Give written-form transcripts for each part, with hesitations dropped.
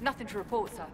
Nothing to report, sir.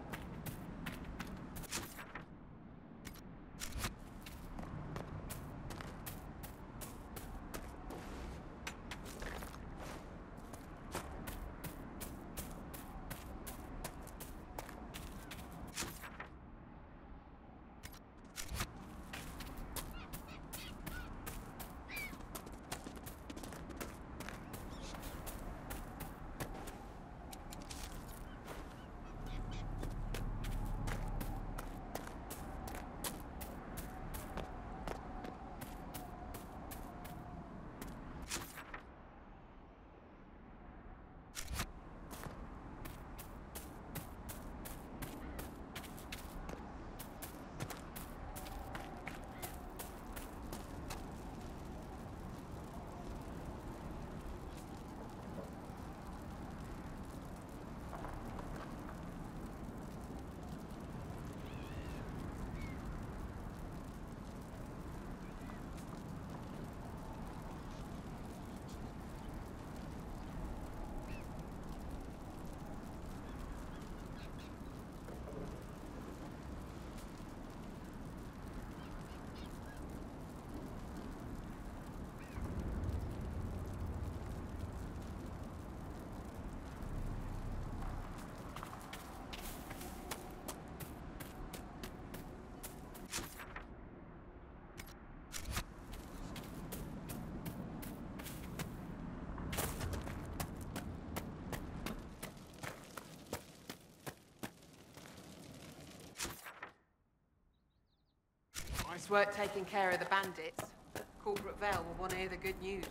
Nice work taking care of the bandits, but Corporate Vale will want to hear the good news.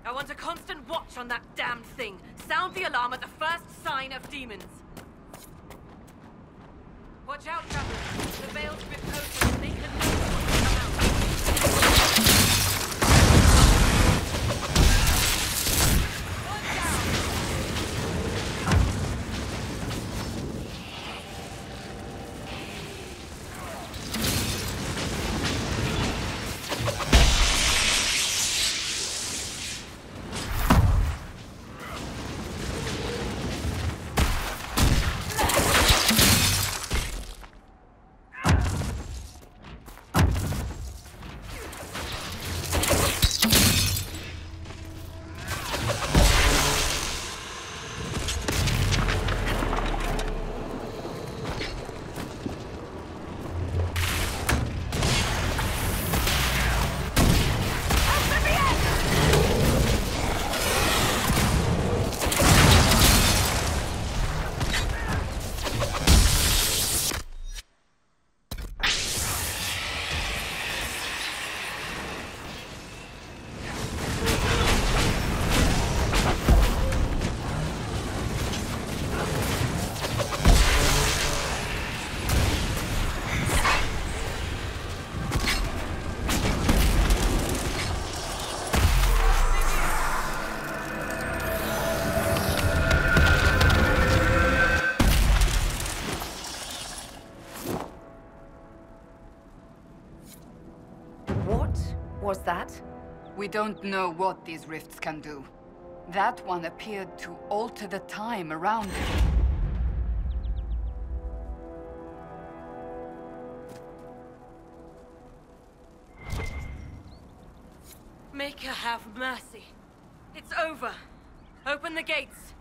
I want a constant watch on that damned thing. Sound the alarm at the first sign of demons. Watch out, travelers. The veil's a bit closer and they can move when you come out. One down! Was that? We don't know what these rifts can do. That one appeared to alter the time around it. Make her have mercy. It's over. Open the gates.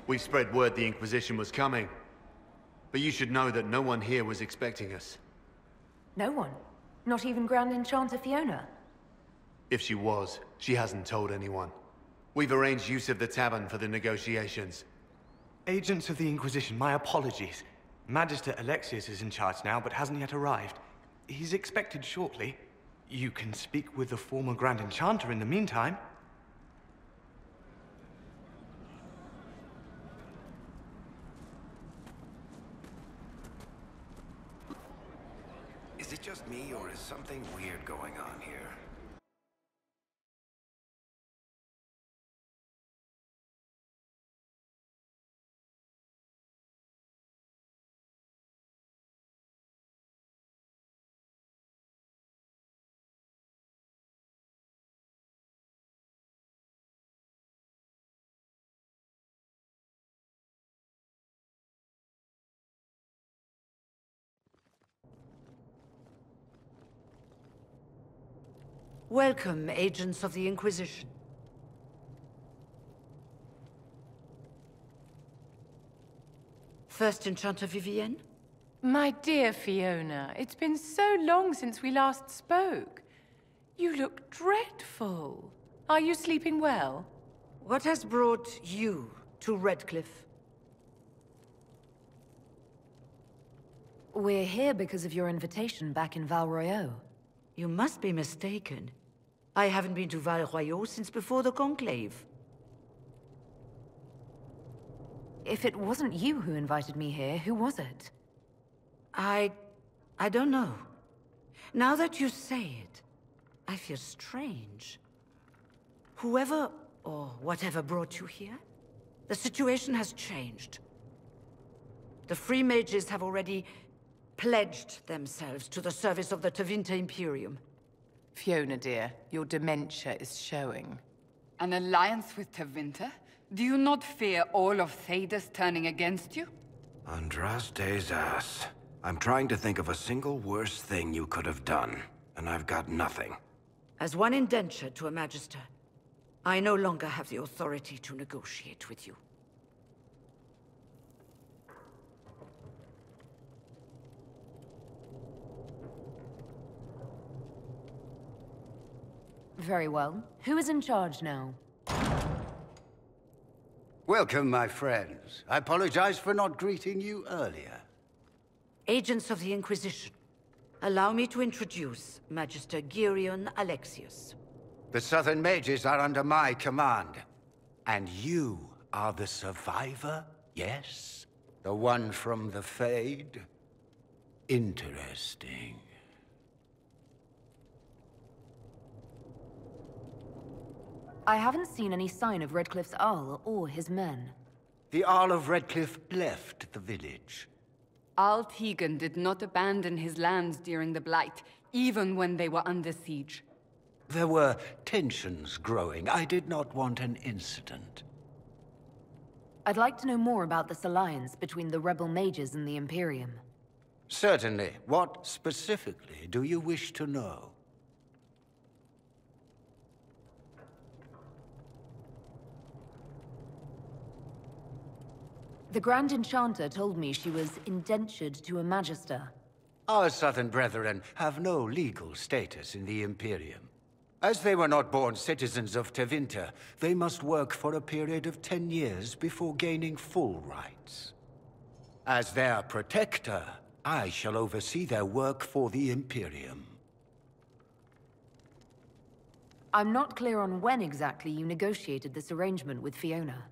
We spread word the Inquisition was coming. But you should know that no one here was expecting us. No one? Not even Grand Enchanter Fiona? If she was, she hasn't told anyone. We've arranged use of the tavern for the negotiations. Agents of the Inquisition, my apologies. Magister Alexius is in charge now, but hasn't yet arrived. He's expected shortly. You can speak with the former Grand Enchanter in the meantime. Is it just me, or is something weird going on here? Welcome, agents of the Inquisition. First Enchanter Vivienne? My dear Fiona, it's been so long since we last spoke. You look dreadful. Are you sleeping well? What has brought you to Redcliffe? We're here because of your invitation back in Val Royeaux. You must be mistaken. I haven't been to Val Royeaux since before the Conclave. If it wasn't you who invited me here, who was it? I don't know. Now that you say it, I feel strange. Whoever or whatever brought you here, the situation has changed. The Free Mages have already pledged themselves to the service of the Tevinter Imperium. Fiona, dear, your dementia is showing. An alliance with Tevinter? Do you not fear all of Thedas turning against you? Andraste's ass. I'm trying to think of a single worse thing you could have done, and I've got nothing. As one indenture to a Magister, I no longer have the authority to negotiate with you. Very well. Who is in charge now? Welcome, my friends. I apologize for not greeting you earlier. Agents of the Inquisition, allow me to introduce Magister Dorian Alexius. The Southern Mages are under my command. And you are the survivor, yes? The one from the Fade? Interesting. I haven't seen any sign of Redcliffe's Arl or his men. The Arl of Redcliffe left the village. Arl Tegan did not abandon his lands during the Blight, even when they were under siege. There were tensions growing. I did not want an incident. I'd like to know more about this alliance between the rebel mages and the Imperium. Certainly. What specifically do you wish to know? The Grand Enchanter told me she was indentured to a Magister. Our Southern brethren have no legal status in the Imperium. As they were not born citizens of Tevinter, they must work for a period of 10 years before gaining full rights. As their protector, I shall oversee their work for the Imperium. I'm not clear on when exactly you negotiated this arrangement with Fiona.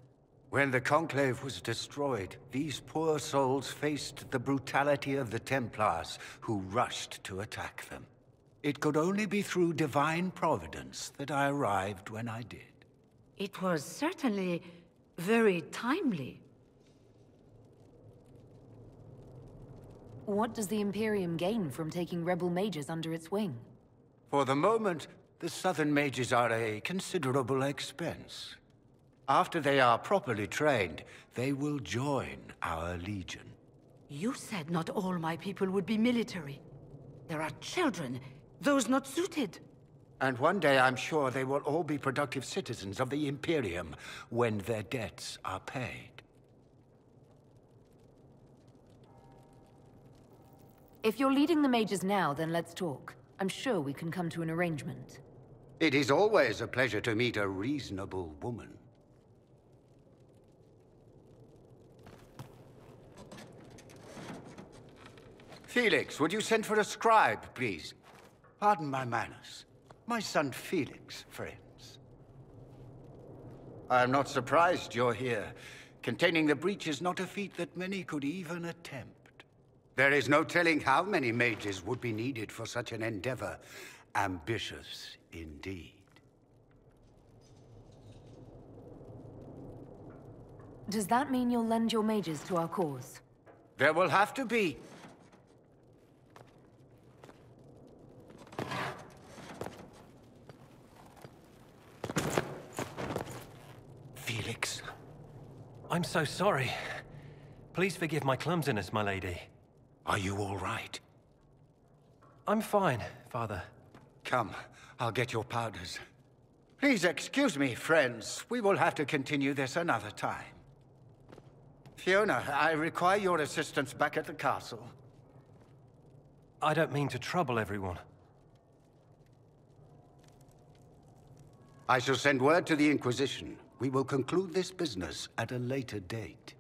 When the Conclave was destroyed, these poor souls faced the brutality of the Templars, who rushed to attack them. It could only be through divine providence that I arrived when I did. It was certainly very timely. What does the Imperium gain from taking rebel mages under its wing? For the moment, the Southern mages are a considerable expense. After they are properly trained, they will join our legion. You said not all my people would be military. There are children, those not suited. And one day I'm sure they will all be productive citizens of the Imperium when their debts are paid. If you're leading the mages now, then let's talk. I'm sure we can come to an arrangement. It is always a pleasure to meet a reasonable woman. Felix, would you send for a scribe, please? Pardon my manners. My son Felix, friends. I am not surprised you're here. Containing the breach is not a feat that many could even attempt. There is no telling how many mages would be needed for such an endeavor. Ambitious indeed. Does that mean you'll lend your mages to our cause? There will have to be. Felix. I'm so sorry. Please forgive my clumsiness, my lady. Are you all right? I'm fine, Father. Come, I'll get your powders. Please excuse me, friends. We will have to continue this another time. Fiona, I require your assistance back at the castle. I don't mean to trouble everyone. I shall send word to the Inquisition. We will conclude this business at a later date.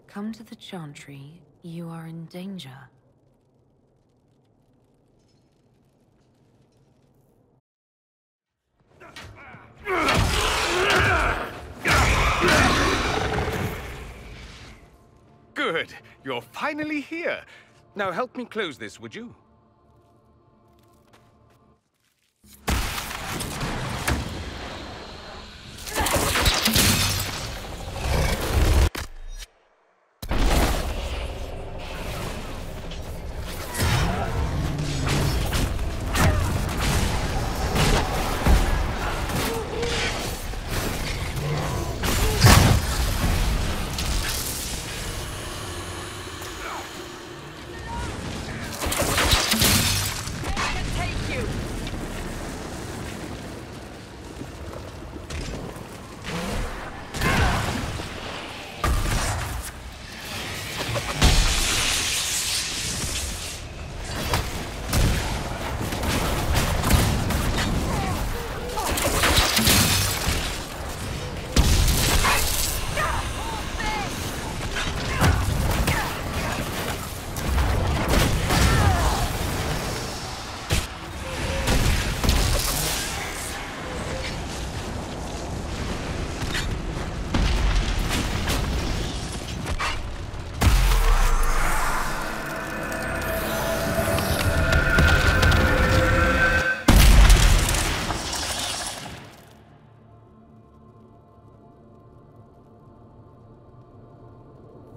Come to the Chantry. You are in danger. Good. You're finally here. Now help me close this, would you?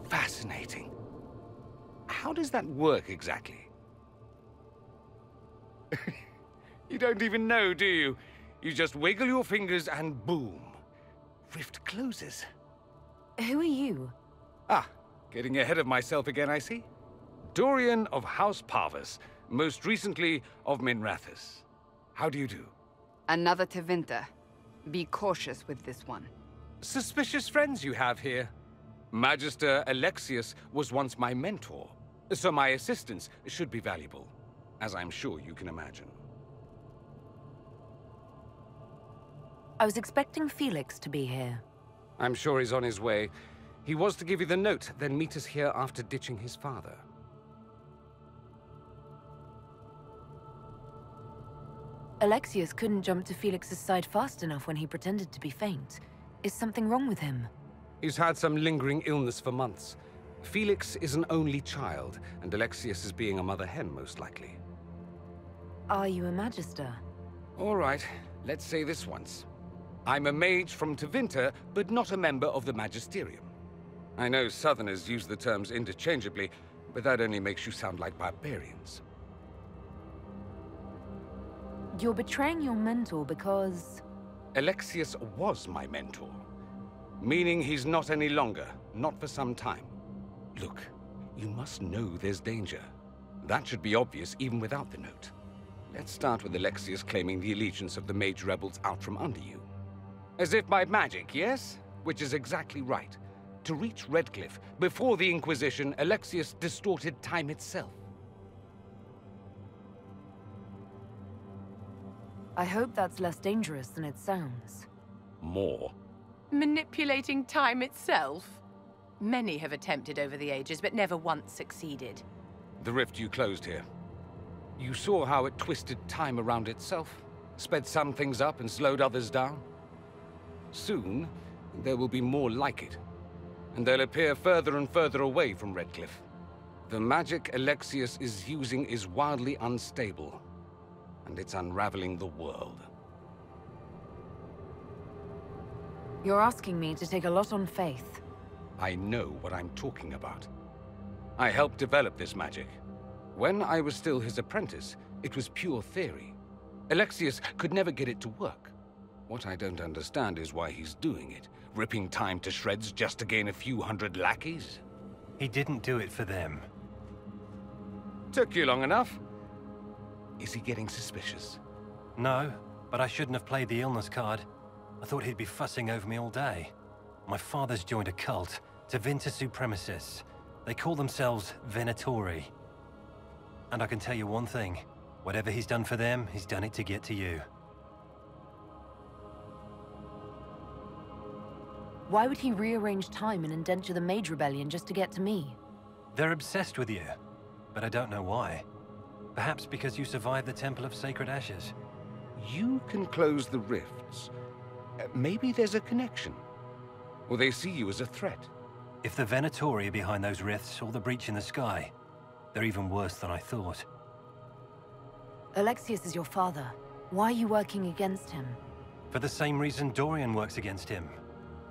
Fascinating. How does that work exactly? You don't even know, do you? You just wiggle your fingers and boom. Rift closes. Who are you? Ah, getting ahead of myself again, I see. Dorian of House Parvus, most recently of Minrathous. How do you do? Another Tevinter. Be cautious with this one. Suspicious friends you have here. Magister Alexius was once my mentor, so my assistance should be valuable, as I'm sure you can imagine. I was expecting Felix to be here. I'm sure he's on his way. He was to give you the note, then meet us here after ditching his father. Alexius couldn't jump to Felix's side fast enough when he pretended to be faint. Is something wrong with him? He's had some lingering illness for months. Felix is an only child, and Alexius is being a mother hen, most likely. Are you a Magister? All right, let's say this once. I'm a mage from Tevinter, but not a member of the Magisterium. I know Southerners use the terms interchangeably, but that only makes you sound like barbarians. You're betraying your mentor because... Alexius was my mentor. Meaning he's not any longer, not for some time. Look, you must know there's danger. That should be obvious even without the note. Let's start with Alexius claiming the allegiance of the Mage rebels out from under you. As if by magic, yes? Which is exactly right. To reach Redcliffe, before the Inquisition, Alexius distorted time itself. I hope that's less dangerous than it sounds. More. Manipulating time itself? Many have attempted over the ages, but never once succeeded. The rift you closed here. You saw how it twisted time around itself, sped some things up and slowed others down. Soon, there will be more like it, and they'll appear further and further away from Redcliffe. The magic Alexius is using is wildly unstable, and it's unraveling the world. You're asking me to take a lot on faith. I know what I'm talking about. I helped develop this magic. When I was still his apprentice, it was pure theory. Alexius could never get it to work. What I don't understand is why he's doing it, ripping time to shreds just to gain a few hundred lackeys. He didn't do it for them. Took you long enough. Is he getting suspicious? No, but I shouldn't have played the illness card. I thought he'd be fussing over me all day. My father's joined a cult, Tevinter Supremacists. They call themselves Venatori. And I can tell you one thing. Whatever he's done for them, he's done it to get to you. Why would he rearrange time and indenture the Mage Rebellion just to get to me? They're obsessed with you, but I don't know why. Perhaps because you survived the Temple of Sacred Ashes. You can close the rifts. Maybe there's a connection. Or they see you as a threat. If the Venatori are behind those rifts or the breach in the sky, they're even worse than I thought. Alexius is your father. Why are you working against him? For the same reason Dorian works against him.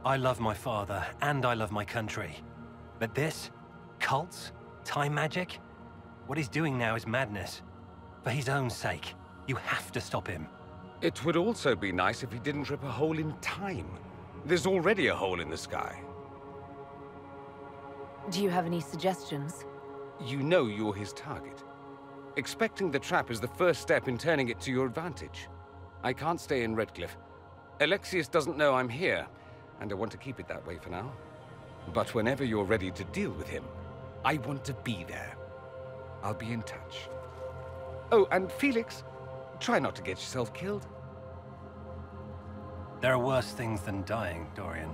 I love my father, and I love my country. But this? Cults? Time magic? What he's doing now is madness. For his own sake, you have to stop him. It would also be nice if he didn't rip a hole in time. There's already a hole in the sky. Do you have any suggestions? You know you're his target. Expecting the trap is the first step in turning it to your advantage. I can't stay in Redcliffe. Alexius doesn't know I'm here, and I want to keep it that way for now. But whenever you're ready to deal with him, I want to be there. I'll be in touch. Oh, and Felix, try not to get yourself killed. There are worse things than dying, Dorian.